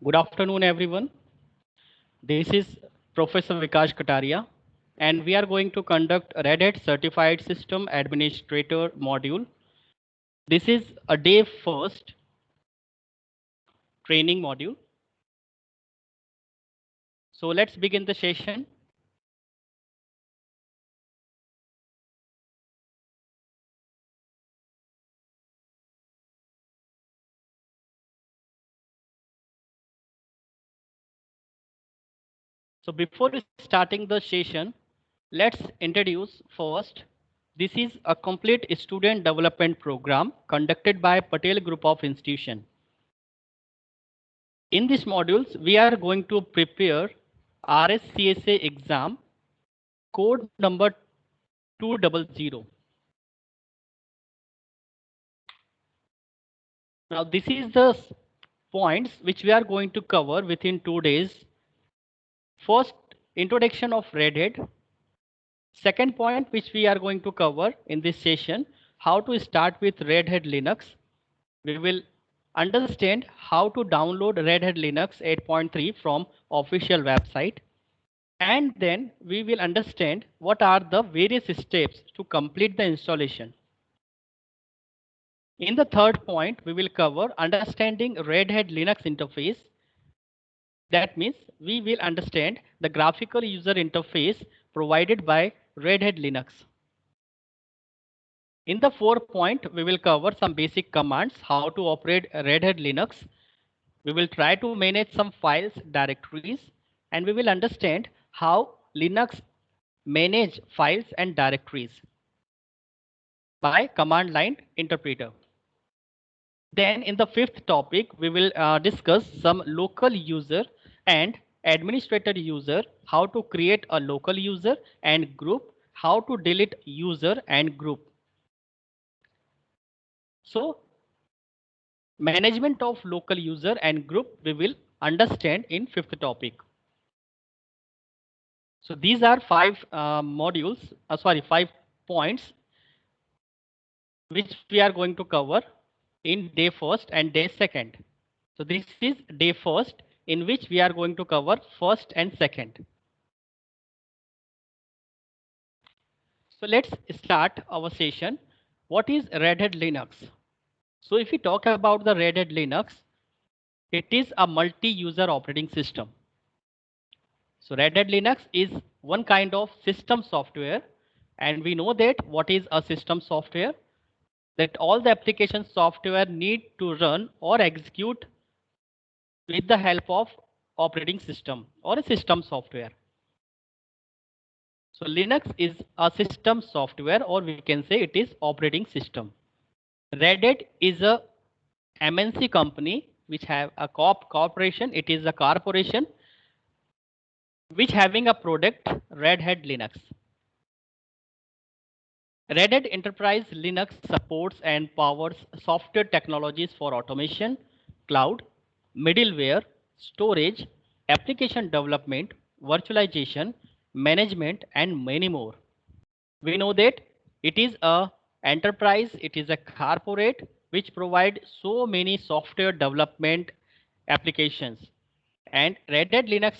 Good afternoon, everyone. This is Professor Vikash Kataria, and we are going to conduct Red Hat Certified System Administrator module. This is a day first training module. So let's begin the session. So before starting the session, let's introduce first. This is a complete student development program conducted by Patel Group of Institution. In these modules, we are going to prepare RSCSA exam code number 200. Now this is the points which we are going to cover within 2 days. First, introduction of Red Hat. Second point which we are going to cover in this session, how to start with Red Hat Linux. We will understand how to download Red Hat Linux 8.3 from official website. And then we will understand what are the various steps to complete the installation. In the third point, we will cover understanding Red Hat Linux interface. That means we will understand the graphical user interface provided by Red Hat Linux. In the fourth point, we will cover some basic commands, how to operate Red Hat Linux. We will try to manage some files, directories, and we will understand how Linux manage files and directories by command line interpreter. Then in the fifth topic, we will discuss some local user and administrator user, how to create a local user and group, how to delete user and group. So management of local user and group we will understand in fifth topic. So these are five five points which we are going to cover in day first and day second. So this is day first in which we are going to cover first and second. So let's start our session. What is Red Hat Linux? So if we talk about the Red Hat Linux, it is a multi-user operating system. So Red Hat Linux is one kind of system software, and we know that what is a system software? That all the application software need to run or execute with the help of operating system or a system software. So Linux is a system software, or we can say it is operating system. Red Hat is a MNC company which have a corporation. It is a corporation which having a product Red Hat Linux. Red Hat Enterprise Linux supports and powers software technologies for automation, cloud, middleware, storage, application development, virtualization, management, and many more. We know that it is a enterprise, it is a corporate which provide so many software development applications. And Red Hat Linux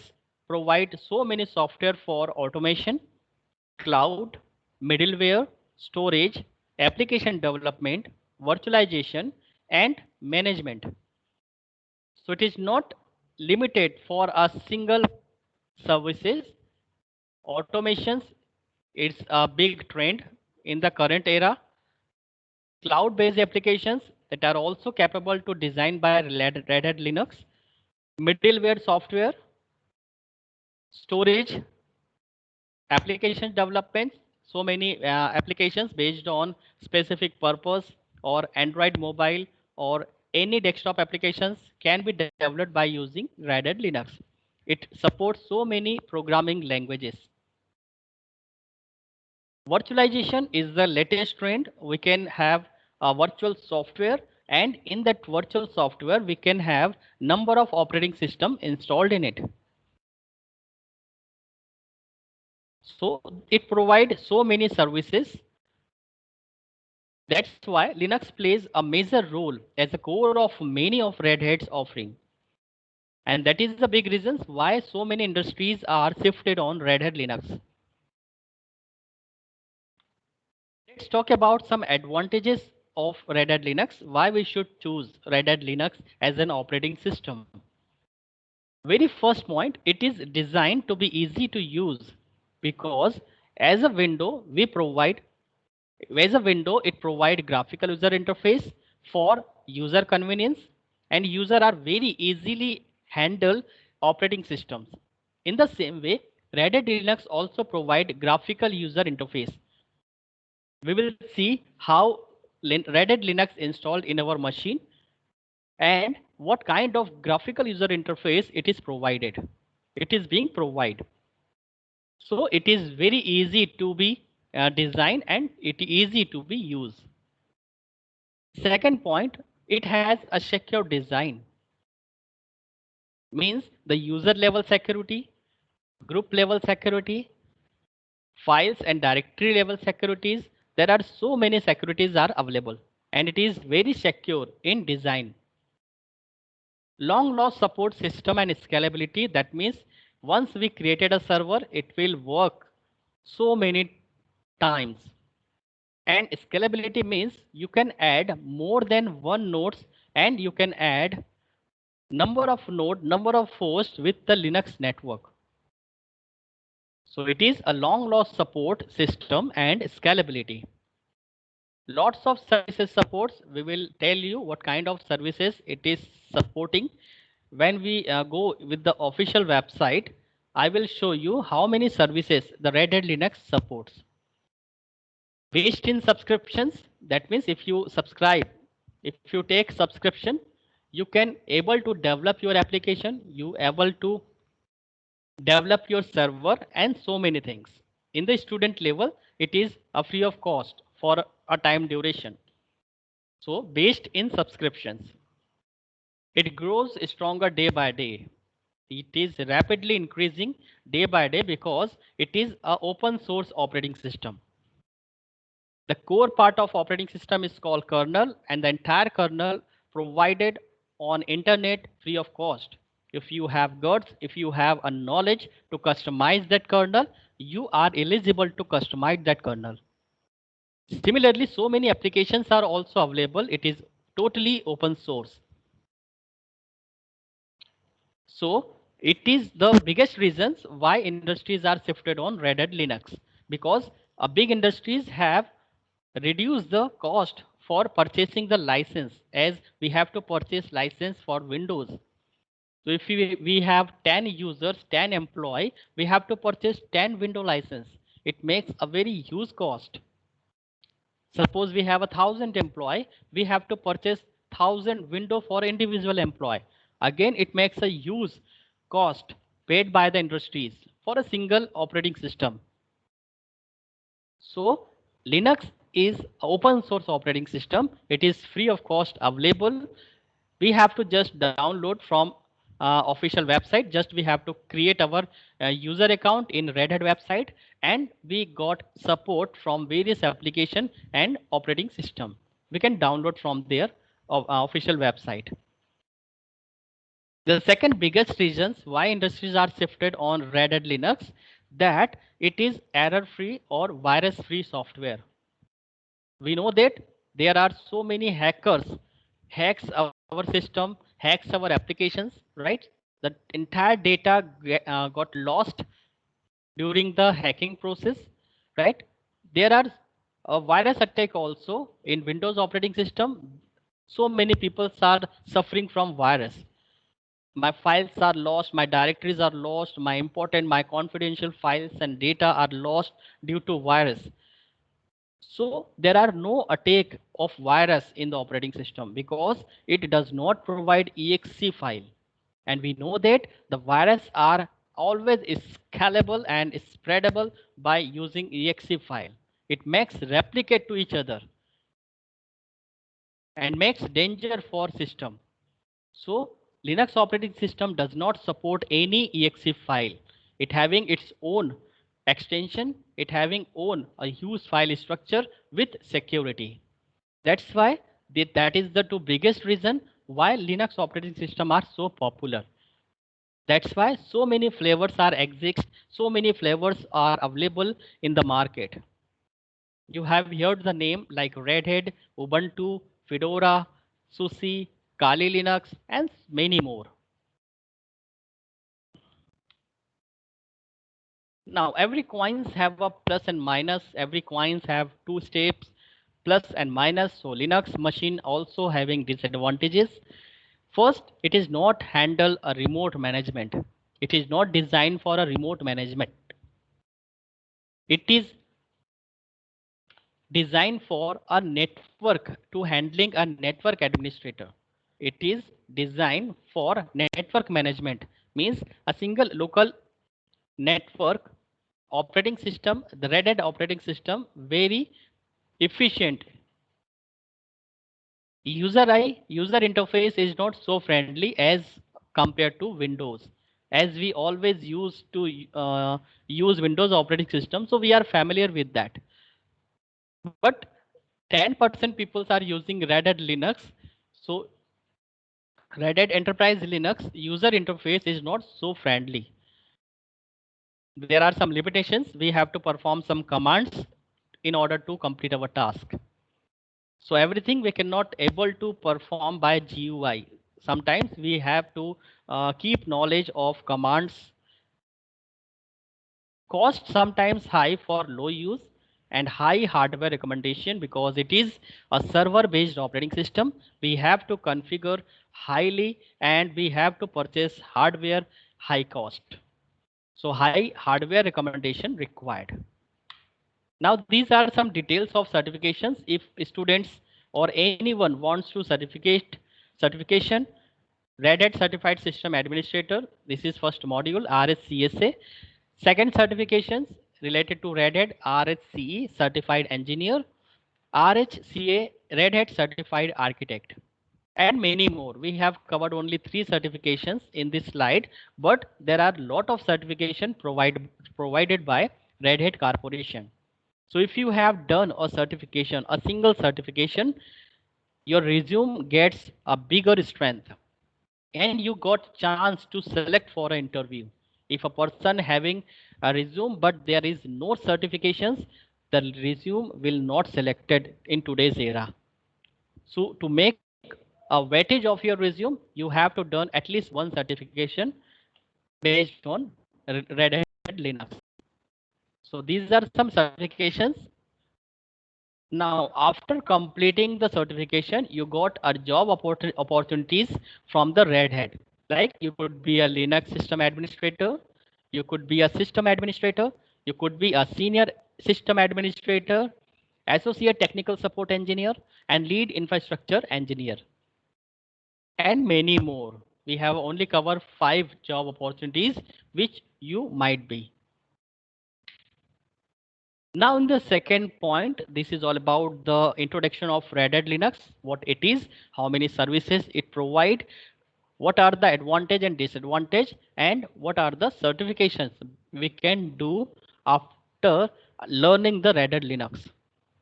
provide so many software for automation, cloud, middleware, storage, application development, virtualization, and management. So it is not limited for a single services. Automations is a big trend in the current era. Cloud-based applications that are also capable to design by Red Hat Linux, middleware software, storage, application development, so many applications based on specific purpose or Android mobile or any desktop applications can be developed by using Red Hat Linux. It supports so many programming languages. Virtualization is the latest trend. We can have a virtual software, and in that virtual software we can have number of operating system installed in it. So it provides so many services. That's why Linux plays a major role as a core of many of Red Hat's offering. And that is the big reasons why so many industries are shifted on Red Hat Linux. Let's talk about some advantages of Red Hat Linux, why we should choose Red Hat Linux as an operating system. Very first point, it is designed to be easy to use because as a window it provides graphical user interface for user convenience, and user are very easily handle operating systems. In the same way, Red Hat Linux also provide graphical user interface. We will see how Red Hat Linux installed in our machine and what kind of graphical user interface it is provided. It is being provided. So it is very easy to be designed and it is easy to be used. Second point, it has a secure design. Means the user level security, group level security, files and directory level securities. There are so many securities are available and it is very secure in design. Long loss support system and scalability. That means once we created a server, it will work so many times. And scalability means you can add more than one nodes and you can add number of node, number of hosts with the Linux network. So it is a long loss support system and scalability. Lots of services supports. We will tell you what kind of services it is supporting. When we go with the official website, I will show you how many services the Red Hat Linux supports. Based in subscriptions, that means if you subscribe, if you take subscription, you can able to develop your application, you able to develop your server and so many things. In the student level, it is a free of cost for a time duration. So based in subscriptions, it grows stronger day by day. It is rapidly increasing day by day because it is an open source operating system. The core part of operating system is called kernel, and the entire kernel provided on internet free of cost. If you have guts, if you have a knowledge to customize that kernel, you are eligible to customize that kernel. Similarly, so many applications are also available. It is totally open source. So it is the biggest reasons why industries are shifted on Red Hat Linux, because big industries have reduced the cost for purchasing the license, as we have to purchase license for Windows. So if we have 10 users, 10 employee, we have to purchase 10 window license. It makes a very huge cost. Suppose we have 1,000 employee, we have to purchase 1,000 window for individual employee. Again, it makes a huge cost paid by the industries for a single operating system. So Linux is open source operating system. It is free of cost available. We have to just download from official website. Just we have to create our user account in Red Hat website, and we got support from various application and operating system. We can download from their official website. The second biggest reasons why industries are shifted on Red Hat Linux, that it is error-free or virus-free software. We know that there are so many hackers hacks our system, hacks our applications, right? The entire data got lost during the hacking process, right? There are a virus attack also in Windows operating system. So many people are suffering from virus. My files are lost, my directories are lost, my confidential files and data are lost due to virus. So there are no attack of virus in the operating system because it does not provide exe file. And we know that the virus are always scalable and spreadable by using exe file. It makes replicate to each other and makes danger for system. So Linux operating system does not support any exe file. It having its own extension, it having own a huge file structure with security. That's why that is the two biggest reason why Linux operating system are so popular. That's why so many flavors are exist, so many flavors are available in the market. You have heard the name like Red Hat, Ubuntu, Fedora, SUSE, Kali Linux, and many more. Now every coins have a plus and minus. Every coins have two steps, plus and minus. So Linux machine also having disadvantages. First, it is not handle a remote management. It is not designed for a remote management. It is designed for a network to handling a network administrator. It is designed for network management, means a single local network operating system, the Red Hat operating system, very efficient. User interface is not so friendly as compared to Windows. As we always used to use Windows operating system, so we are familiar with that. But 10% people are using Red Hat Linux. So Red Hat Enterprise Linux user interface is not so friendly. There are some limitations. We have to perform some commands in order to complete our task. So everything we cannot able to perform by GUI. Sometimes we have to keep knowledge of commands. Cost sometimes high for low use and high hardware recommendation because it is a server based operating system. We have to configure highly and we have to purchase hardware high cost. So high hardware recommendation required. Now these are some details of certifications. If students or anyone wants to certification, Red Hat Certified System Administrator, this is first module, RSCSA. Second certifications related to Red Hat, RHCE Certified Engineer, RHCA Red Hat Certified Architect, and many more. We have covered only 3 certifications in this slide, but there are a lot of certification provided by Red Hat Corporation. So if you have done a certification, a single certification, your resume gets a bigger strength and you got chance to select for an interview. If a person having a resume but there is no certifications, the resume will not selected in today's era. So to make a weightage of your resume, you have to done at least one certification based on Red Hat Linux. So these are some certifications. Now, after completing the certification, you got a job opportunities from the Red Hat. Like you could be a Linux system administrator, you could be a system administrator, you could be a senior system administrator, associate technical support engineer, and lead infrastructure engineer, and many more. We have only covered 5 job opportunities which you might be. Now in the second point, this is all about the introduction of Red Hat Linux, what it is, how many services it provide, what are the advantage and disadvantage, and what are the certifications we can do after learning the Red Hat Linux.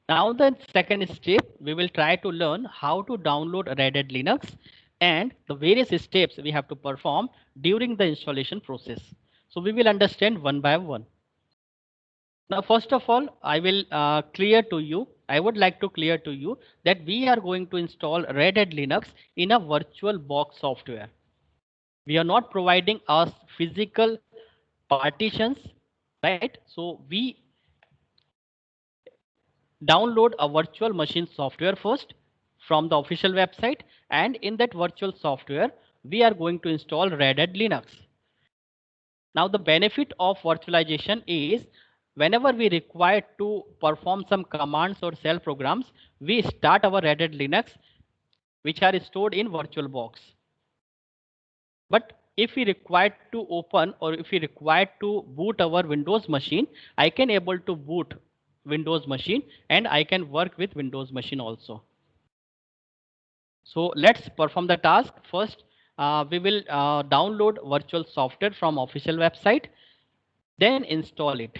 Now the second step, we will try to learn how to download Red Hat Linux and the various steps we have to perform during the installation process. So we will understand one by one. Now, first of all, I would like to clear to you that we are going to install Red Hat Linux in a virtual box software. We are not providing us physical partitions, right? So we download a virtual machine software first from the official website, and in that virtual software, we are going to install Red Hat Linux. Now the benefit of virtualization is whenever we require to perform some commands or shell programs, we start our Red Hat Linux, which are stored in VirtualBox. But if we require to open or if we require to boot our Windows machine, I can able to boot Windows machine and I can work with Windows machine also. So let's perform the task. First, we will download virtual software from official website, then install it.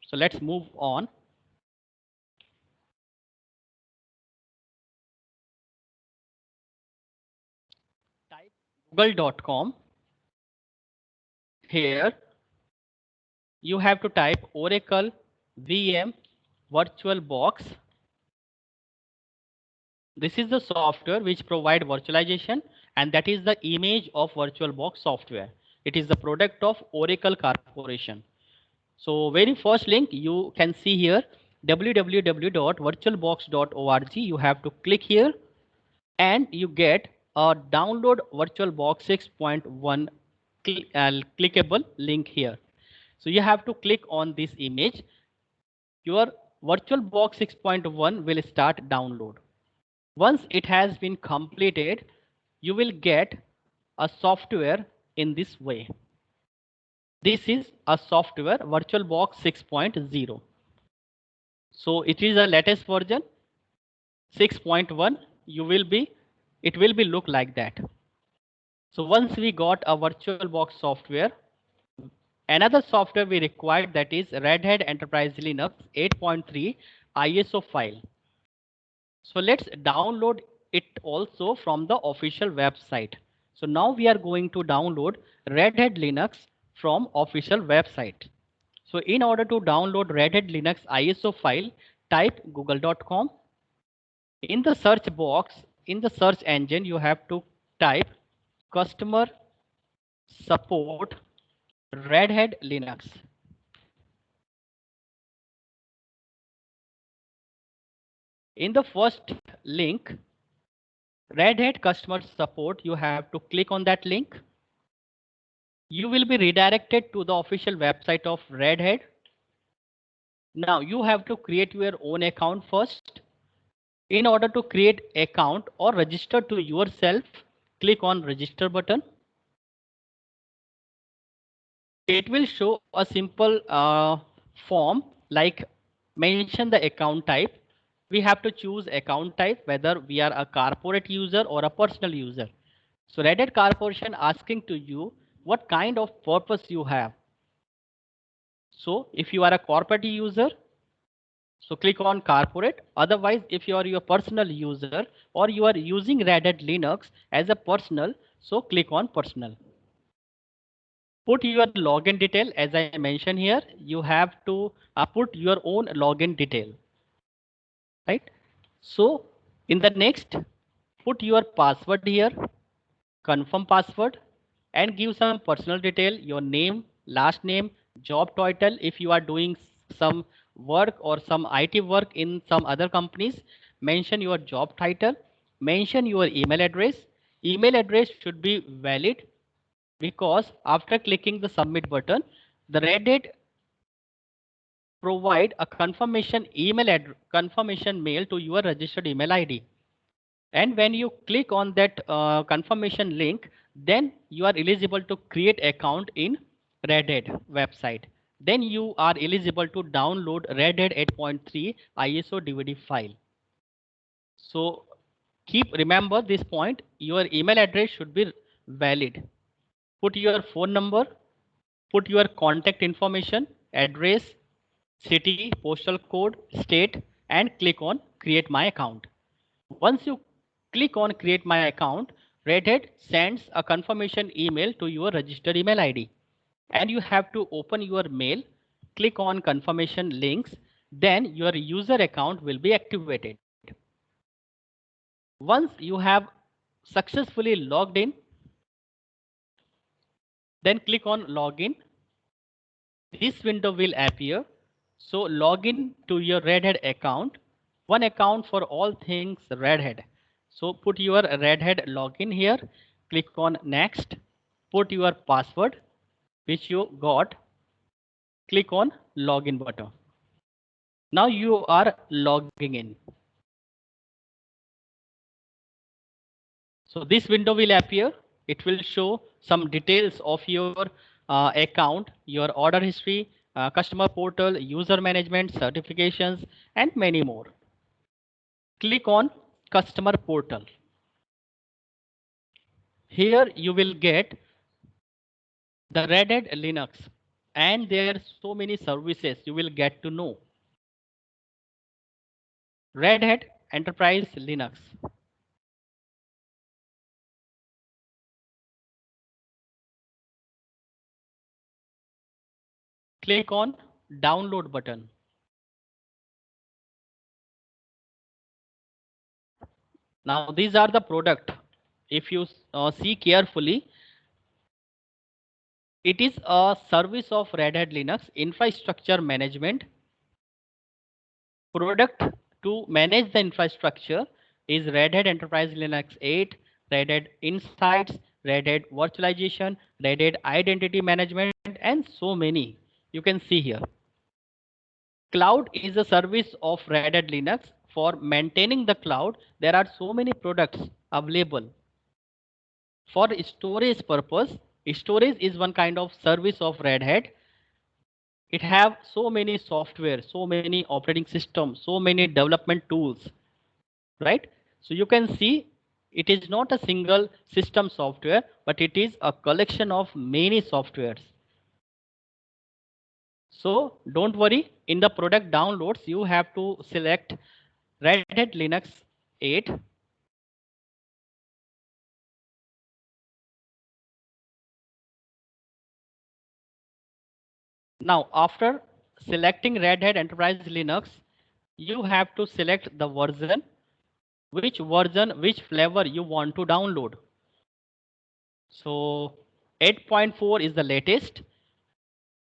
So let's move on. Type google.com here you have to type Oracle VM VirtualBox. This is the software which provide virtualization, and that is the image of VirtualBox software. It is the product of Oracle Corporation. So very first link you can see here, www.virtualbox.org. You have to click here and you get a download VirtualBox 6.1 clickable link here. So you have to click on this image. Your VirtualBox 6.1 will start download. Once it has been completed, you will get a software in this way. This is a software VirtualBox 6.0. So it is a latest version 6.1. It will be look like that. So once we got a VirtualBox software, another software we required, that is Red Hat Enterprise Linux 8.3 ISO file. So let's download it also from the official website. So now we are going to download Red Hat Linux from official website. So in order to download Red Hat Linux ISO file, type google.com. In the search box, in the search engine, you have to type customer support Red Hat Linux. In the first link, Red Hat customer support, you have to click on that link. You will be redirected to the official website of Red Hat. Now you have to create your own account first. In order to create account or register to yourself, click on register button. It will show a simple form like mention the account type. We have to choose account type, whether we are a corporate user or a personal user. So Red Hat Corporation asking to you what kind of purpose you have. So if you are a corporate user, so click on corporate. Otherwise, if you are your personal user or you are using Red Hat Linux as a personal, so click on personal. Put your login detail. As I mentioned here, you have to put your own login detail, right? So in the next, put your password here, confirm password, and give some personal detail, your name, last name, job title. If you are doing some work or some IT work in some other companies, mention your job title, mention your email address. Email address should be valid, because after clicking the submit button, the Red Hat provide a confirmation confirmation mail to your registered email ID. And when you click on that confirmation link, then you are eligible to create account in Red Hat website. Then you are eligible to download Red Hat 8.3 ISO DVD file. So remember this point, your email address should be valid. Put your phone number, put your contact information, address, city, postal code, state, and click on create my account. Once you click on create my account, Red Hat sends a confirmation email to your registered email ID, and you have to open your mail, click on confirmation links, then your user account will be activated. Once you have successfully logged in, then click on login. This window will appear. So log in to your Red Hat account, one account for all things Red Hat. So put your Red Hat login here, click on next, put your password which you got, click on login button. Now you are logging in. So this window will appear. It will show some details of your account, your order history, customer portal, user management, certifications, and many more. Click on customer portal. Here you will get the Red Hat Linux, and there are so many services you will get to know. Red Hat Enterprise Linux. click on download button. Now these are the product. If you see carefully, it is a service of Red Hat Linux infrastructure management. Product to manage the infrastructure is Red Hat Enterprise Linux 8, Red Hat Insights, Red Hat Virtualization, Red Hat Identity Management, and so many. You can see here. Cloud is a service of Red Hat Linux. For maintaining the cloud, there are so many products available. For storage purpose, storage is one kind of service of Red Hat. It have so many software, so many operating systems, so many development tools, right? So you can see it is not a single system software, but it is a collection of many softwares. So don't worry, in the product downloads, you have to select Red Hat Linux 8. Now, after selecting Red Hat Enterprise Linux, you have to select the version, which flavor you want to download. So 8.4 is the latest.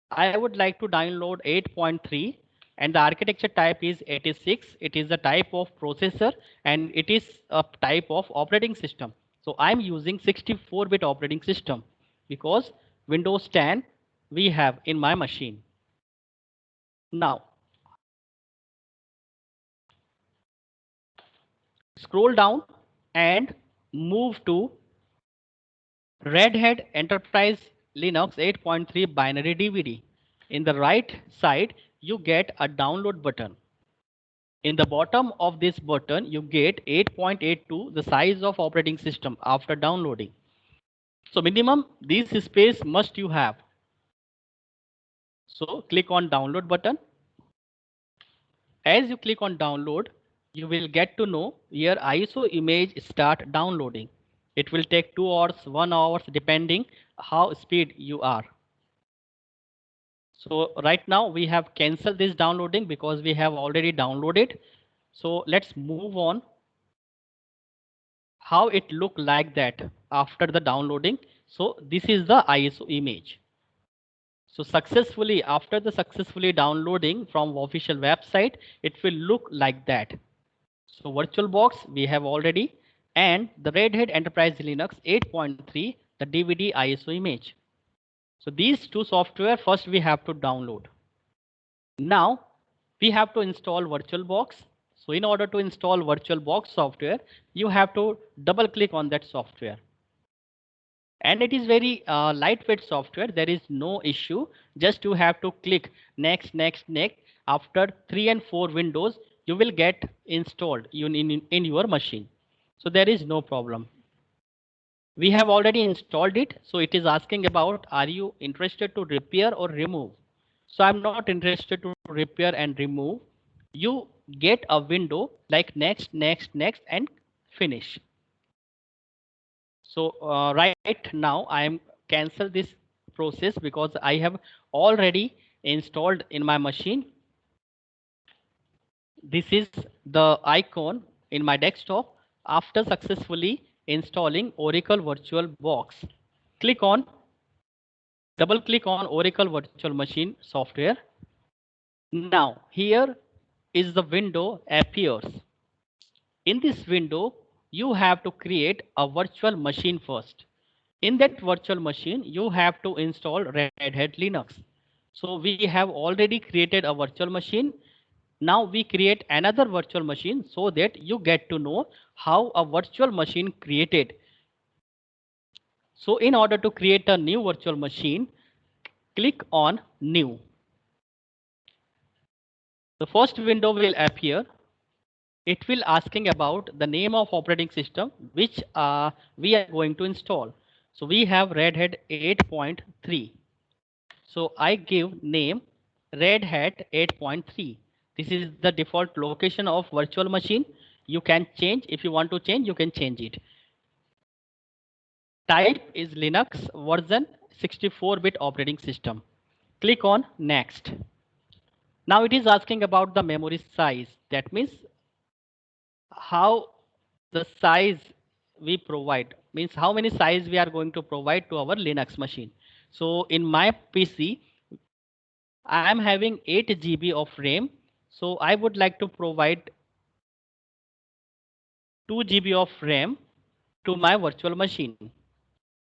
I would like to download 8.3 and the architecture type is 86. It is a type of processor and it is a type of operating system. So I'm using 64-bit operating system because Windows 10 we have in my machine. Now, scroll down and move to Red Hat Enterprise Linux 8.3 binary DVD. In the right side, you get a download button. In the bottom of this button, you get 8.82, the size of operating system after downloading. So minimum this space must you have. So click on download button. As you click on download, you will get to know your ISO image start downloading. It will take 2 hours, 1 hour, depending how speed you are. So right now we have canceled this downloading because we have already downloaded. So let's move on how it look like that after the downloading. So this is the ISO image. So successfully, after the successfully downloading from official website, it will look like that. So VirtualBox we have already, and the Red Hat Enterprise Linux 8.3, the DVD ISO image. So these two software first we have to download. Now we have to install VirtualBox. So in order to install VirtualBox software, you have to double click on that software. And it is very lightweight software. There is no issue. Just you have to click next, next, next. After 3 and 4 windows, you will get installed in your machine. So there is no problem. We have already installed it. So it is asking about, are you interested to repair or remove? So I'm not interested to repair and remove. You get a window like next, next, next, and finish. So right now I am cancel this process because I have already installed in my machine. This is the icon in my desktop after successfully installing Oracle VirtualBox. Double click on Oracle Virtual Machine software. Now here is the window appears. In this window, you have to create a virtual machine first. In that virtual machine, you have to install Red Hat Linux. So we have already created a virtual machine. Now we create another virtual machine so that you get to know how a virtual machine created. So in order to create a new virtual machine, click on New. The first window will appear. It will asking about the name of operating system which we are going to install. So we have Red Hat 8.3. So I give name Red Hat 8.3. This is the default location of virtual machine. You can change, if you want to change, you can change it. Type is Linux, version 64-bit operating system. Click on next. Now it is asking about the memory size. That means how the size we provide, means how many size we are going to provide to our Linux machine. So in my PC, I am having 8 GB of RAM. So I would like to provide 2 GB of RAM to my virtual machine.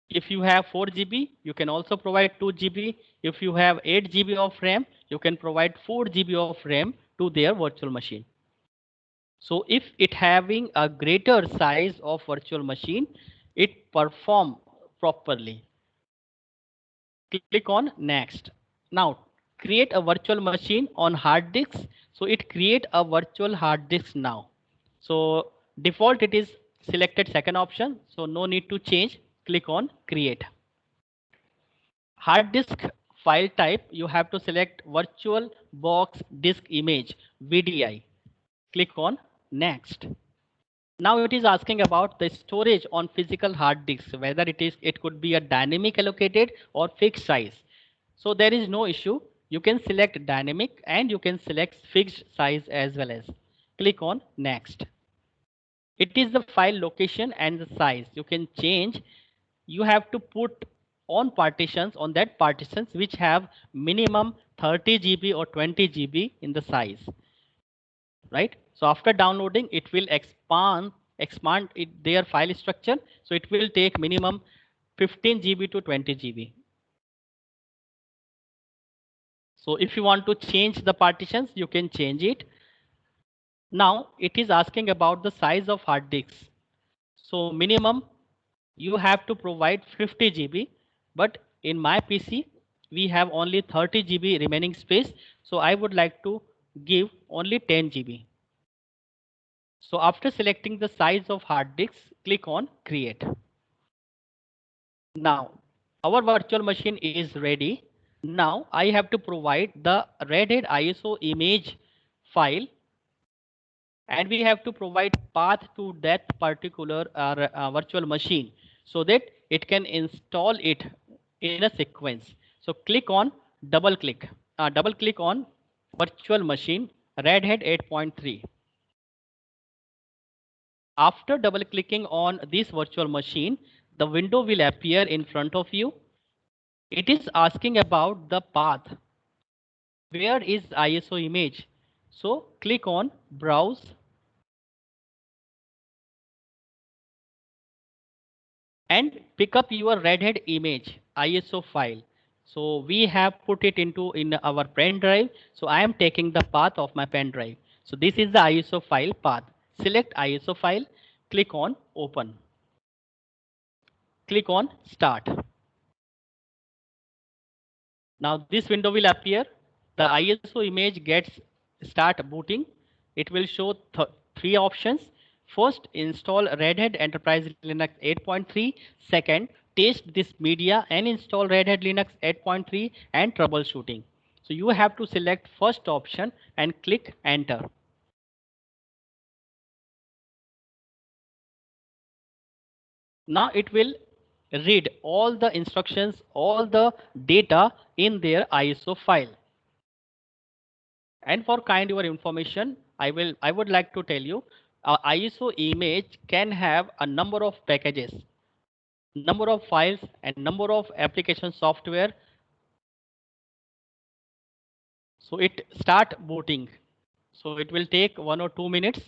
If you have 4 GB, you can also provide 2 GB. If you have 8 GB of RAM, you can provide 4 GB of RAM to their virtual machine. So if it having a greater size of virtual machine, it perform properly. Click on next. Now create a virtual machine on hard disk. So it create a virtual hard disk now. So default it is selected second option. So no need to change. Click on create. Hard disk file type, you have to select virtual box disk image VDI. Click on next. Now it is asking about the storage on physical hard disks, whether it could be a dynamic allocated or fixed size. So there is no issue. You can select dynamic and you can select fixed size as well as. Click on next. It is the file location and the size. You can change. You have to put on partitions on that partitions which have minimum 30 GB or 20 GB in the size, right? So after downloading, it will expand their file structure. So it will take minimum 15 GB to 20 GB. So if you want to change the partitions, you can change it. Now it is asking about the size of hard disks. So minimum you have to provide 50 GB, but in my PC we have only 30 GB remaining space. So I would like to give only 10 GB. So after selecting the size of hard disk, click on create. Now our virtual machine is ready. Now I have to provide the Red Hat ISO image file, and we have to provide path to that particular virtual machine so that it can install it in a sequence. So click on double click on virtual machine Red Hat 8.3. After double clicking on this virtual machine, the window will appear in front of you. It is asking about the path. Where is ISO image? So click on browse and pick up your Red Hat image ISO file. So we have put it in our pen drive. So I am taking the path of my pen drive. So this is the ISO file path. Select ISO file, click on open. Click on start. Now this window will appear. The ISO image gets start booting. It will show three options. First, install Red Hat Enterprise Linux 8.3. Second, test this media and install Red Hat Linux 8.3 and troubleshooting. So you have to select first option and click enter. Now it will read all the instructions, all the data in their ISO file. And for kind your information, I would like to tell you, ISO image can have a number of packages, number of files, and number of application software. So it start booting. So it will take 1 or 2 minutes.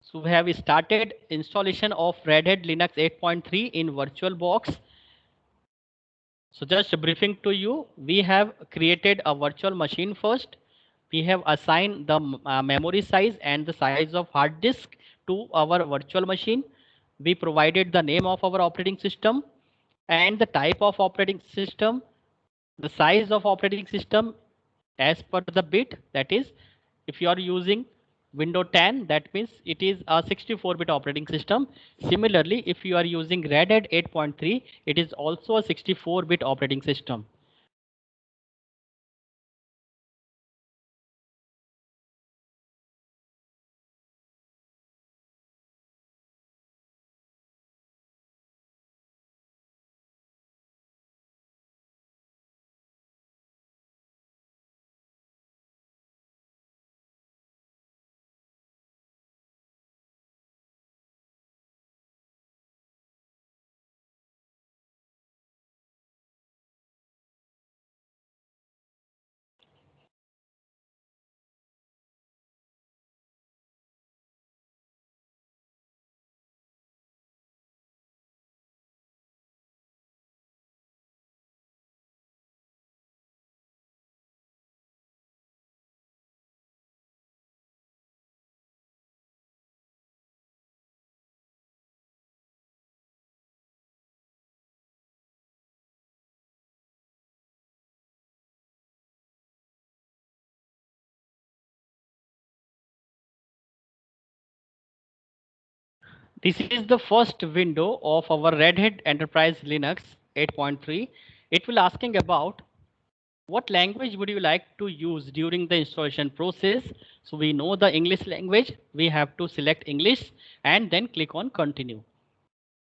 So we have started installation of Red Hat Linux 8.3 in VirtualBox. So just briefing to you, we have created a virtual machine first. We have assigned the memory size and the size of hard disk to our virtual machine. We provided the name of our operating system and the type of operating system, the size of operating system as per the bit. That is, if you are using Windows 10, that means it is a 64-bit operating system. Similarly, if you are using Red Hat 8.3, it is also a 64-bit operating system. This is the first window of our Red Hat Enterprise Linux 8.3. It will asking about what language would you like to use during the installation process. So we know the English language, we have to select English and then click on continue.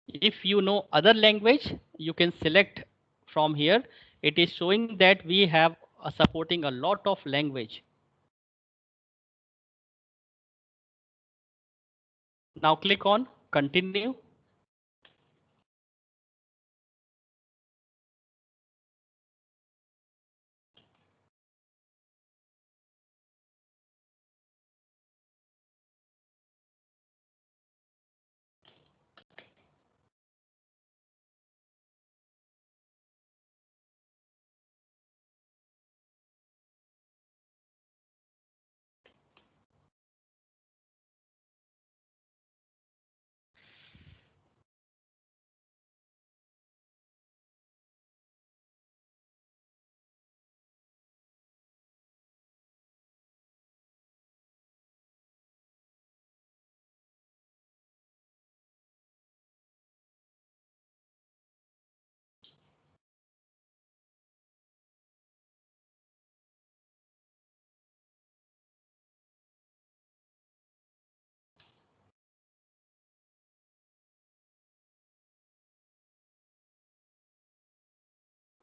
If you know other language, you can select from here. It is showing that we have supporting a lot of language. Now click on continue.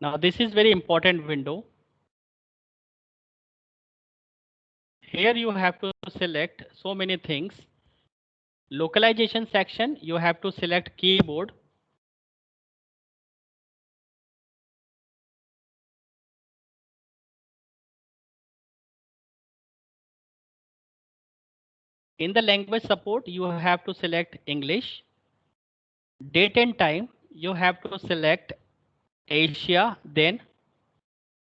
Now this is very important window. Here you have to select so many things. Localization section, you have to select keyboard. In the language support, you have to select English. Date and time, you have to select Asia, then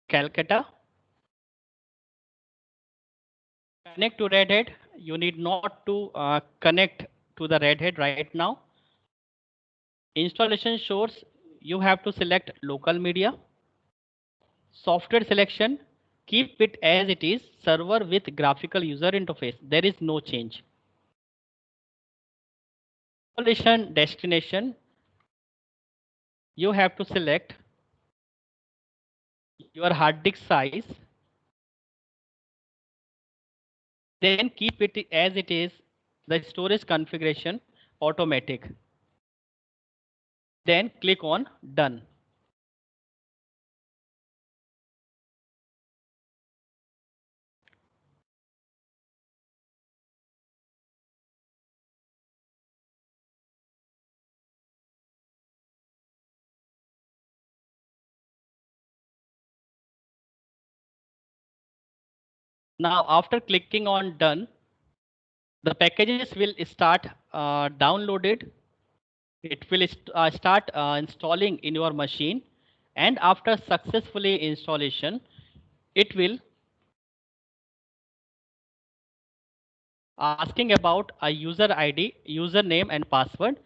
Calcutta. Connect to Red Hat, you need not to connect to the Red Hat right now. Installation source, you have to select local media. Software selection, keep it as it is, server with graphical user interface. There is no change. Installation destination, you have to select your hard disk size, then keep it as it is, the storage configuration automatic. Then click on done. Now after clicking on done, the packages will start downloaded. It will start installing in your machine, and after successfully installation, it will asking about a user ID, username and password.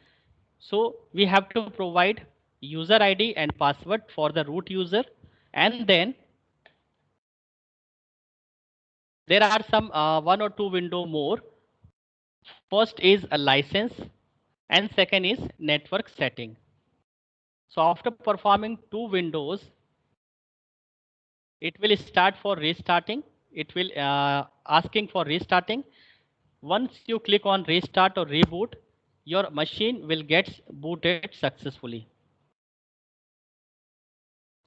So we have to provide user ID and password for the root user, and then there are some one or two window more. First is a license and second is network setting. So after performing two windows, it will start for restarting. It will asking for restarting. Once you click on restart or reboot, your machine will get booted successfully.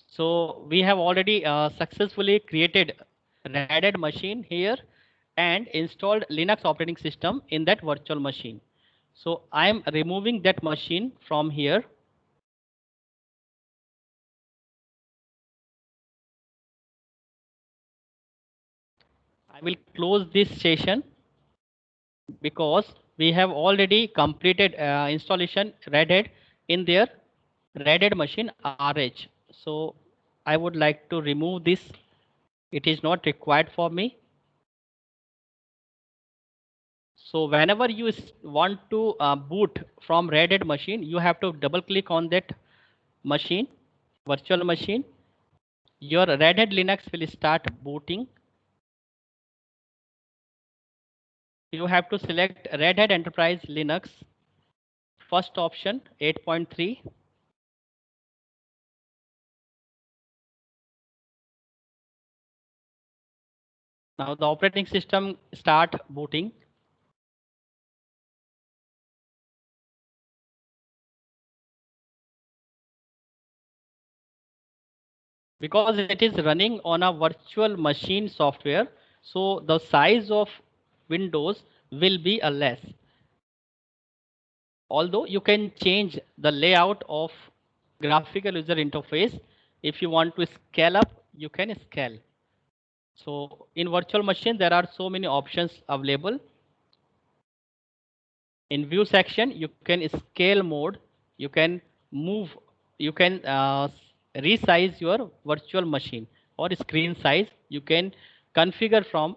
So we have already successfully created Red Hat machine here and installed Linux operating system in that virtual machine. So I am removing that machine from here. I will close this session because we have already completed installation Red Hat in their Red Hat machine RH. So I would like to remove this. It is not required for me. So whenever you want to boot from Red Hat machine, you have to double click on that machine, virtual machine. Your Red Hat Linux will start booting. You have to select Red Hat Enterprise Linux first option 8.3. Now the operating system start booting. Because it is running on a virtual machine software, so the size of windows will be a less. Although you can change the layout of graphical user interface, if you want to scale up, you can scale. So in virtual machine, there are so many options available. In view section, you can scale mode, you can move, you can resize your virtual machine or screen size. You can configure from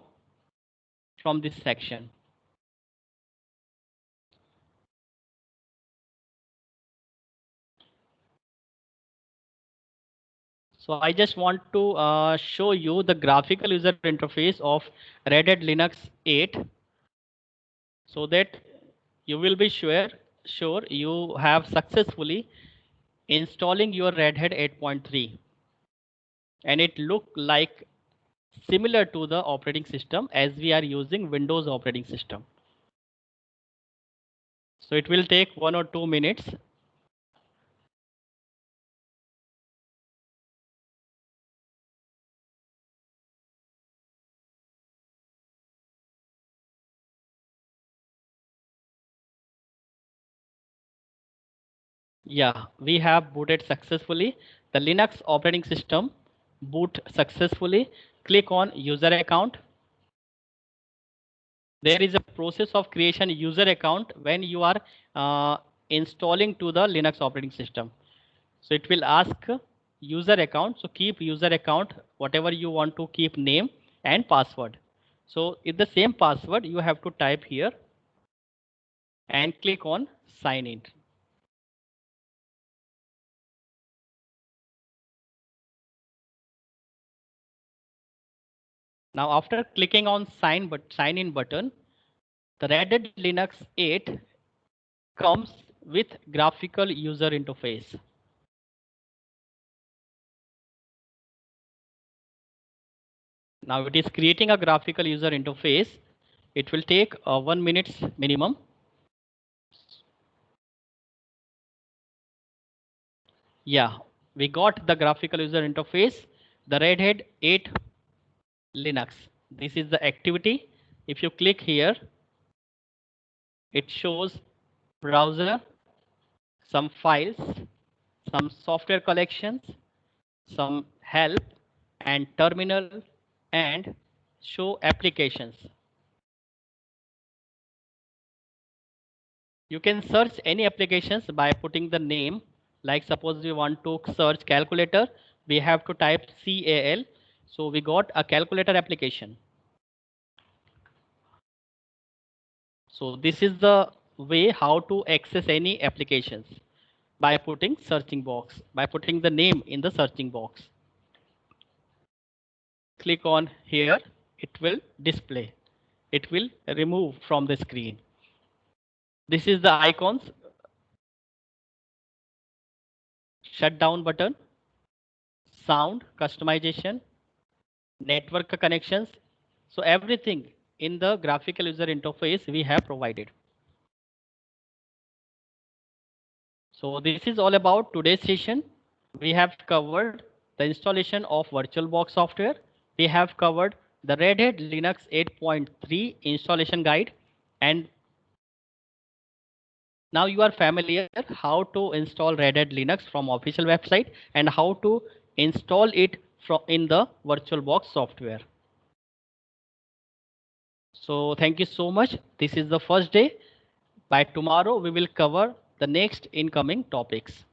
this section. So I just want to show you the graphical user interface of Red Hat Linux 8, so that you will be sure you have successfully installing your Red Hat 8.3, and it look like similar to the operating system as we are using Windows operating system. So it will take 1 or 2 minutes. Yeah, we have booted successfully. The Linux operating system boot successfully. Click on user account. There is a process of creation user account when you are installing to the Linux operating system. So it will ask user account. So keep user account, whatever you want to keep, name and password. So if the same password you have to type here and click on sign in. Now after clicking on sign in button, the Red Hat Linux 8 comes with graphical user interface. Now it is creating a graphical user interface. It will take 1 minute minimum. Yeah, we got the graphical user interface, the Red Hat 8 Linux. This is the activity. If you click here, it shows browser, some files, some software collections, some help and terminal, and show applications. You can search any applications by putting the name. Like suppose we want to search calculator, we have to type CAL. So we got a calculator application. So this is the way how to access any applications, by putting searching box, by putting the name in the searching box. Click on here, it will display. It will remove from the screen. This is the icons, shutdown button, sound customization, network connections. So everything in the graphical user interface we have provided. So this is all about today's session. We have covered the installation of VirtualBox software. We have covered the Red Hat Linux 8.3 installation guide, and now you are familiar how to install Red Hat Linux from official website and how to install it from in the VirtualBox software. So thank you so much. This is the first day. By tomorrow, we will cover the next incoming topics.